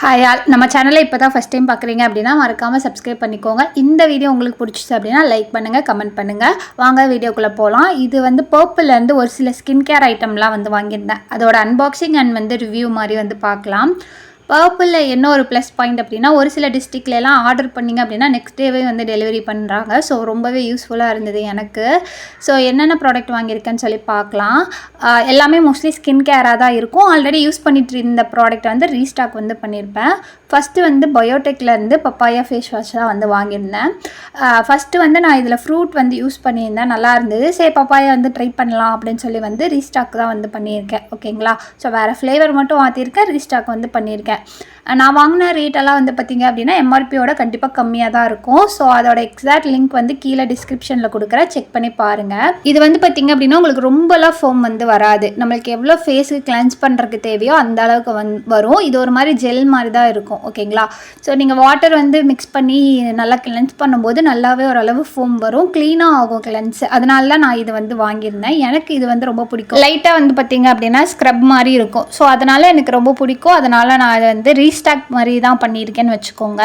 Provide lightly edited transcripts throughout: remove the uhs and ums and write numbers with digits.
Hi all நம்ம சேனலை இப்போ தான் ஃபஸ்ட் டைம் பார்க்குறீங்க அப்படின்னா மறக்காமல் சப்ஸ்கிரைப் பண்ணிக்கோங்க. இந்த வீடியோ உங்களுக்கு பிடிச்சிச்சு அப்படின்னா லைக் பண்ணுங்கள், கமெண்ட் பண்ணுங்கள். வாங்க வீடியோக்குள்ளே போகலாம். இது வந்து பர்பிள்லேருந்து ஒரு சில ஸ்கின் கேர் ஐட்டம்லாம் வந்து வாங்கியிருந்தேன். அதோட அன்பாக்சிங் அண்ட் வந்து ரிவ்யூ மாதிரி வந்து பார்க்கலாம். பர்பிளில் என்ன ஒரு ப்ளஸ் பாயிண்ட் அப்படின்னா ஒரு சில டிஸ்ட்ரிக்ட்லாம் ஆர்டர் பண்ணிங்க அப்படின்னா நெக்ஸ்ட் டேவே வந்து டெலிவரி பண்ணுறாங்க. ஸோ ரொம்பவே யூஸ்ஃபுல்லாக இருந்தது எனக்கு. ஸோ என்னென்ன ப்ராடக்ட் வாங்கியிருக்கேன்னு சொல்லி பார்க்கலாம். எல்லாமே மோஸ்ட்லி ஸ்கின் கேராக தான் இருக்கும். ஆல்ரெடி யூஸ் பண்ணிட்டு இருந்த ப்ராடக்ட் வந்து ரீஸ்டாக் வந்து பண்ணியிருப்பேன். ஃபஸ்ட்டு வந்து பயோடெக்லேருந்து பப்பாயா ஃபேஸ் வாஷ் தான் வந்து வாங்கியிருந்தேன். ஃபஸ்ட்டு வந்து நான் இதில் ஃப்ரூட் வந்து யூஸ் பண்ணியிருந்தேன், நல்லா இருந்தது. சரி பப்பாயா வந்து ட்ரை பண்ணலாம் அப்படின்னு சொல்லி வந்து ரீஸ்டாக் தான் வந்து பண்ணியிருக்கேன். ஓகேங்களா? ஸோ வேறு ஃப்ளேவர் மட்டும் மாற்றிருக்கேன், ரீஸ்டாக் வந்து பண்ணியிருக்கேன். நான் வாங்கின ரேட்டெல்லாம் வந்து பார்த்திங்க அப்படின்னா எம்ஆர்பியோட கண்டிப்பாக கம்மியாக தான் இருக்கும். ஸோ அதோட எக்ஸாக்ட் லிங்க் வந்து கீழே டிஸ்கிரிப்ஷனில் கொடுக்குறேன், செக் பண்ணி பாருங்கள். இது வந்து பார்த்திங்க அப்படின்னா உங்களுக்கு ரொம்பலாம் ஃபோம் வந்து வராது. நம்மளுக்கு எவ்வளோ ஃபேஸுக்கு கிளென்ஸ் பண்ணுறதுக்கு தேவையோ அந்த அளவுக்கு வரும். இது ஒரு மாதிரி ஜெல் மாதிரி தான் இருக்கும். ஓகேங்களா? ஸோ நீங்கள் வாட்டர் வந்து மிக்ஸ் பண்ணி நல்லா கிளென்ஸ் பண்ணும்போது நல்லாவே ஓரளவு ஃபோம் வரும், க்ளீனாக ஆகும் கிளென்ஸ். அதனால தான் நான் இது வந்து வாங்கியிருந்தேன். எனக்கு இது வந்து ரொம்ப பிடிக்கும். லைட்டாக வந்து பார்த்திங்க அப்படின்னா ஸ்க்ரப் மாதிரி இருக்கும். ஸோ அதனால் எனக்கு ரொம்ப பிடிக்கும். அதனால் நான் அதை வந்து ரீஸ்டாக் மாதிரி தான் பண்ணியிருக்கேன்னு வச்சுக்கோங்க.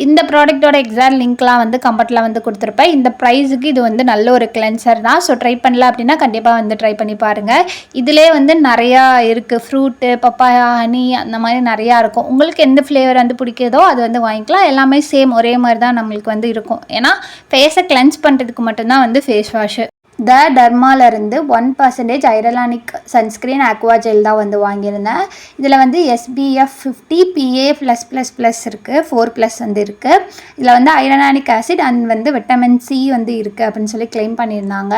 இந்த ப்ராடக்ட்டோட எக்ஸாக்ட் லிங்க்லாம் வந்து கமெண்ட்டில் வந்து கொடுத்துருப்பேன். இந்த ப்ரைஸுக்கு இது வந்து நல்ல ஒரு கிளென்சர் தான். ஸோ ட்ரை பண்ணல அப்படின்னா கண்டிப்பாக வந்து ட்ரை பண்ணி பாருங்கள். இதிலே வந்து நிறையா இருக்குது. ஃப்ரூட்டு, பப்பாயா, ஹனி அந்த மாதிரி நிறையா இருக்கும். உங்களுக்கு எந்த ஃப்ளேவர் வந்து பிடிக்கிறதோ அது வந்து வாங்கிக்கலாம். எல்லாமே சேம் ஒரே மாதிரி தான் நம்மளுக்கு வந்து இருக்கும். ஏன்னா ஃபேஸை கிளென்ஸ் பண்ணுறதுக்கு மட்டும்தான் வந்து ஃபேஸ் வாஷு. த டர்மாவிலேருந்து 1% ஹைரலானிக் சன்ஸ்க்ரீன் அக்வா ஜெல் தான் வந்து வாங்கியிருந்தேன். இதில் வந்து SPF 50 PA+++ இருக்குது, 4+ வந்து இருக்குது. இதில் வந்து ஹைரலானிக் ஆசிட் அண்ட் வந்து விட்டமின் C வந்து இருக்குது அப்படின்னு சொல்லி கிளைம் பண்ணியிருந்தாங்க.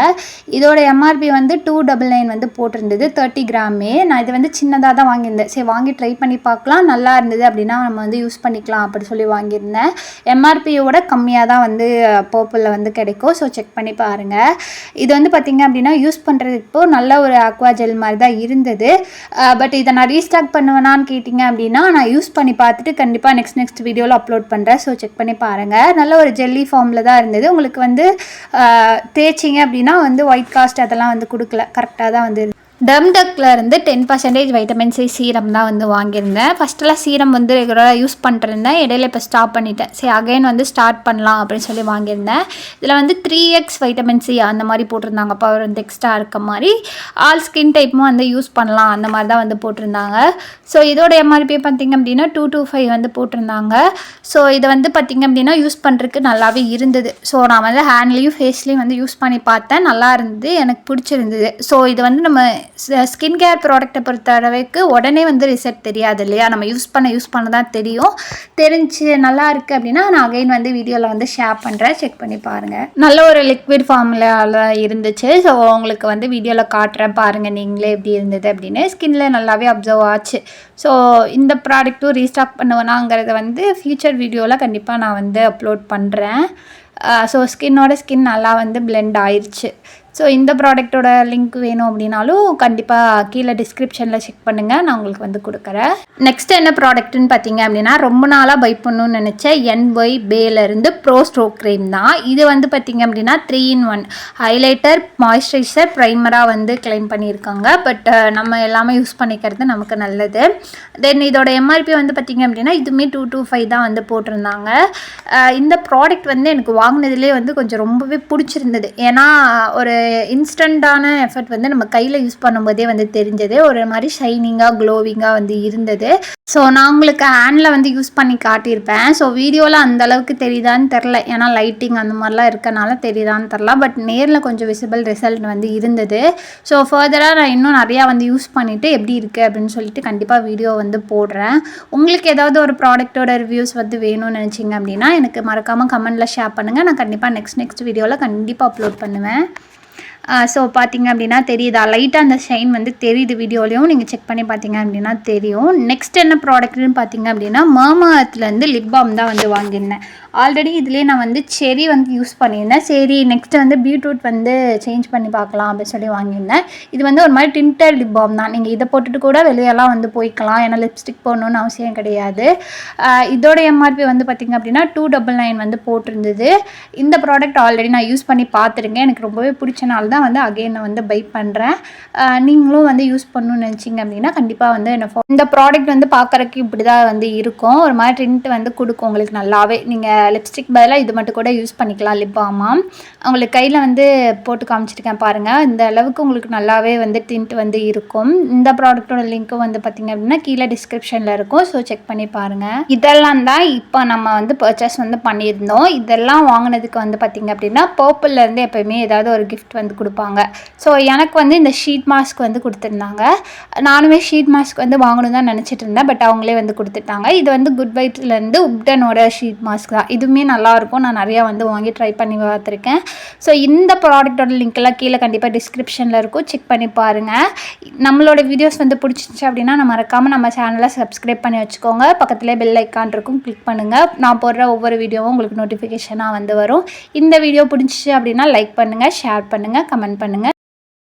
இதோட எம்ஆர்பி வந்து 299 வந்து போட்டிருந்தது, 30 கிராமே. நான் இது வந்து சின்னதாக தான் வாங்கியிருந்தேன். சரி வாங்கி ட்ரை பண்ணி பார்க்கலாம், நல்லா இருந்தது அப்படின்னா நம்ம வந்து யூஸ் பண்ணிக்கலாம் அப்படி சொல்லி வாங்கியிருந்தேன். எம்ஆர்பியோட கம்மியாக தான் வந்து பர்பிளில் வந்து கிடைக்கும். ஸோ செக் பண்ணி பாருங்கள். இது வந்து பார்த்திங்க அப்படின்னா யூஸ் பண்ணுறதுக்கு நல்ல ஒரு அக்வா ஜெல் மாதிரி தான் இருந்தது. பட் இதை நான் ரீஸ்டாக் பண்ணுவேனான்னு கேட்டிங்க அப்படின்னா நான் யூஸ் பண்ணி பார்த்துட்டு கண்டிப்பாக நெக்ஸ்ட் வீடியோவில் அப்லோட் பண்ணுறேன். ஸோ செக் பண்ணி பாருங்கள். நல்ல ஒரு ஜெல்லி ஃபார்மில் தான் இருந்தது. உங்களுக்கு வந்து தேய்ச்சிங்க அப்படின்னா வந்து ஒயிட் காஸ்ட் அதெல்லாம் வந்து கொடுக்கல, கரெக்டாக தான் வந்து டர்ம்டக்லேருந்து 10% வைட்டமின் C சீரம் தான் வந்து வாங்கியிருந்தேன். ஃபஸ்ட்டெல்லாம் சீரம் வந்து ரெகுலராக யூஸ் பண்ணிட்டுருந்தேன், இடையில இப்போ ஸ்டாப் பண்ணிட்டேன். சரி அகைன் வந்து ஸ்டார்ட் பண்ணலாம் அப்படின்னு சொல்லி வாங்கியிருந்தேன். இதில் வந்து 3x வைட்டமின் C அந்த மாதிரி போட்டிருந்தாங்க, பவர் வந்து எக்ஸ்ட்ரா இருக்க மாதிரி. ஆல் ஸ்கின் டைப்பும் வந்து யூஸ் பண்ணலாம் அந்த மாதிரி தான் வந்து போட்டிருந்தாங்க. ஸோ இதோட எம்ஆர்பி பார்த்திங்க அப்படின்னா 225 வந்து போட்டிருந்தாங்க. ஸோ இதை வந்து பார்த்திங்க அப்படின்னா யூஸ் பண்ணுறதுக்கு நல்லாவே இருந்தது. ஸோ நான் வந்து ஹேண்ட்லேயும் ஃபேஸ்லேயும் வந்து யூஸ் பண்ணி பார்த்தேன், நல்லா இருந்தது, எனக்கு பிடிச்சிருந்தது. ஸோ இது வந்து நம்ம ஸ்கின் கேர் ப்ராடக்ட்டை பொறுத்த அளவுக்கு உடனே வந்து ரிசல்ட் தெரியாது இல்லையா, நம்ம யூஸ் பண்ண தான் தெரியும். தெரிஞ்சு நல்லா இருக்குது அப்படின்னா நான் அகைன் வந்து வீடியோவில் வந்து ஷேர் பண்ணுறேன், செக் பண்ணி பாருங்கள். நல்ல ஒரு லிக்விட் ஃபார்மில் இருந்துச்சு. ஸோ உங்களுக்கு வந்து வீடியோவில் காட்டுறேன் பாருங்கள் நீங்களே எப்படி இருந்தது அப்படின்னு. ஸ்கின்ல நல்லாவே அப்சர்வ் ஆச்சு. ஸோ இந்த ப்ராடக்ட்டும் ரீஸ்டாக் பண்ணுவேனாங்கிறத வந்து ஃபியூச்சர் வீடியோவில் கண்டிப்பாக நான் வந்து அப்லோட் பண்ணுறேன். ஸோ ஸ்கின் நல்லா வந்து பிளெண்ட் ஆயிடுச்சு. ஸோ இந்த ப்ராடக்ட்டோட லிங்க் வேணும் அப்படின்னாலும் கண்டிப்பாக கீழே டிஸ்கிரிப்ஷனில் செக் பண்ணுங்கள், நான் உங்களுக்கு வந்து கொடுக்குறேன். நெக்ஸ்ட் என்ன ப்ராடக்ட்டுன்னு பார்த்தீங்க அப்படின்னா ரொம்ப நாளாக பை பண்ணணும்னு நினச்சேன் NY பேலேருந்து ப்ரோ ஸ்ட்ரோக் க்ரீம் தான். இது வந்து பார்த்திங்க அப்படின்னா 3-in-1 ஹைலைட்டர், மாய்ஸ்சரைசர், ப்ரைமராக வந்து கிளைம் பண்ணியிருக்காங்க. பட் நம்ம எல்லாமே யூஸ் பண்ணிக்கிறது நமக்கு நல்லது. தென் இதோட எம்ஆர்பி வந்து பார்த்திங்க அப்படின்னா இதுவுமே 225 தான் வந்து போட்டிருந்தாங்க. இந்த ப்ராடக்ட் வந்து எனக்கு வாங்கினதுலேயே வந்து கொஞ்சம் ரொம்பவே பிடிச்சிருந்தது. ஏன்னா ஒரு இன்ஸ்டண்ட்டான எஃபெக்ட் வந்து நம்ம கையில் யூஸ் பண்ணும்போதே வந்து தெரிஞ்சது, ஒரு மாதிரி ஷைனிங்காக க்ளோவிங்காக வந்து இருந்தது. ஸோ நான் உங்களுக்கு ஹேண்டில் வந்து யூஸ் பண்ணி காட்டியிருப்பேன். ஸோ வீடியோவில் அந்தளவுக்கு தெரியுதான்னு தெரில, ஏன்னா லைட்டிங் அந்த மாதிரிலாம் இருக்கனால தெரியுதான்னு தெரில. பட் நேரில் கொஞ்சம் விசிபிள் ரிசல்ட் வந்து இருந்தது. ஸோ ஃபர்தராக நான் இன்னும் நிறையா வந்து யூஸ் பண்ணிவிட்டு எப்படி இருக்குது அப்படின்னு சொல்லிட்டு கண்டிப்பாக வீடியோ வந்து போடுறேன். உங்களுக்கு ஏதாவது ஒரு ப்ராடக்ட்டோட ரிவ்யூஸ் வந்து வேணும்னு நினச்சிங்க அப்படின்னா எனக்கு மறக்காமல் கமெண்ட்டில் ஷேர் பண்ணுங்கள். நான் கண்டிப்பாக நெக்ஸ்ட் வீடியோவில் கண்டிப்பாக அப்லோட் பண்ணுவேன். ஸோ பார்த்திங்க அப்படின்னா தெரியுதா, லைட்டாக அந்த ஷைன் வந்து தெரியுது வீடியோலையும், நீங்கள் செக் பண்ணி பார்த்தீங்க அப்படின்னா தெரியும். நெக்ஸ்ட் என்ன ப்ராடக்ட்னு பார்த்திங்க அப்படின்னா மர்மாத்துலேருந்து லிப் பாம் தான் வந்து வாங்கியிருந்தேன். ஆல்ரெடி இதுலேயே நான் வந்து செரி வந்து யூஸ் பண்ணியிருந்தேன். சரி நெக்ஸ்ட்டு வந்து பீட்ரூட் வந்து சேஞ்ச் பண்ணி பார்க்கலாம் அப்படின்னு சொல்லி வாங்கியிருந்தேன். இது வந்து ஒரு மாதிரி டிண்டட் லிப் பாம் தான். நீங்கள் இதை போட்டுட்டு கூட வெளியெல்லாம் வந்து போய்க்கலாம், ஏன்னா லிப்ஸ்டிக் போடணுன்னு அவசியம் கிடையாது. இதோட எம்ஆர்பி வந்து பார்த்திங்க அப்படின்னா 299 வந்து போட்டிருந்தது. இந்த ப்ராடக்ட் ஆல்ரெடி நான் யூஸ் பண்ணி பார்த்துருங்க, எனக்கு ரொம்பவே பிடிச்சனால தான் தான் வந்து அகைன் நான் வந்து பை பண்ணுறேன். நீங்களும் வந்து யூஸ் பண்ணணும்னு நினச்சிங்க அப்படின்னா கண்டிப்பாக வந்து இந்த ப்ராடக்ட் வந்து பார்க்குறக்கு இப்படி தான் வந்து இருக்கும். ஒரு மாதிரி டிண்ட் வந்து கொடுக்கும் உங்களுக்கு நல்லாவே. நீங்கள் லிப்ஸ்டிக் பதிலாக இது மட்டும் கூட யூஸ் பண்ணிக்கலாம் லிப் பாமாக. உங்களுக்கு கையில் வந்து போட்டு காமிச்சிருக்கேன் பாருங்கள். இந்த அளவுக்கு உங்களுக்கு நல்லாவே வந்து டிண்ட் வந்து இருக்கும். இந்த ப்ராடக்ட்டோட லிங்க்கும் வந்து பார்த்திங்க அப்படின்னா கீழே டிஸ்கிரிப்ஷனில் இருக்கும். ஸோ செக் பண்ணி பாருங்கள். இதெல்லாம் தான் இப்போ நம்ம வந்து பர்ச்சேஸ் வந்து பண்ணியிருந்தோம். இதெல்லாம் வாங்கினதுக்கு வந்து பார்த்திங்க அப்படின்னா பர்பிள்லேருந்து எப்போயுமே ஏதாவது ஒரு கிஃப்ட் வந்து கொடுப்பாங்க. ஸோ எனக்கு வந்து இந்த ஷீட் மாஸ்க் வந்து கொடுத்துருந்தாங்க. நானுமே ஷீட் மாஸ்க் வந்து வாங்கணும் தான் நினச்சிட்டு இருந்தேன். பட் அவங்களே வந்து கொடுத்துட்டாங்க. இது வந்து குட் வைட்லேருந்து உப்டனோட ஷீட் மாஸ்க் தான். இதுவுமே நல்லாயிருக்கும். நான் நிறையா வந்து வாங்கி ட்ரை பண்ணி பார்த்துருக்கேன். ஸோ இந்த ப்ராடக்டோட லிங்க்கெல்லாம் கீழே கண்டிப்பாக டிஸ்கிரிப்ஷனில் இருக்கும். செக் பண்ணி பாருங்கள். நம்மளோட வீடியோஸ் வந்து பிடிச்சிருந்துச்சு அப்படின்னா மறக்காமல் நம்ம சேனலை சப்ஸ்கிரைப் பண்ணி வச்சுக்கோங்க. பக்கத்துலேயே பெல் ஐக்கான் இருக்கும், கிளிக் பண்ணுங்கள். நான் போடுற ஒவ்வொரு வீடியோவும் உங்களுக்கு நோட்டிஃபிகேஷனாக வந்து வரும். இந்த வீடியோ பிடிச்சிச்சு அப்படின்னா லைக் பண்ணுங்கள், ஷேர் பண்ணுங்கள், கமெண்ட் பண்ணுங்கள்.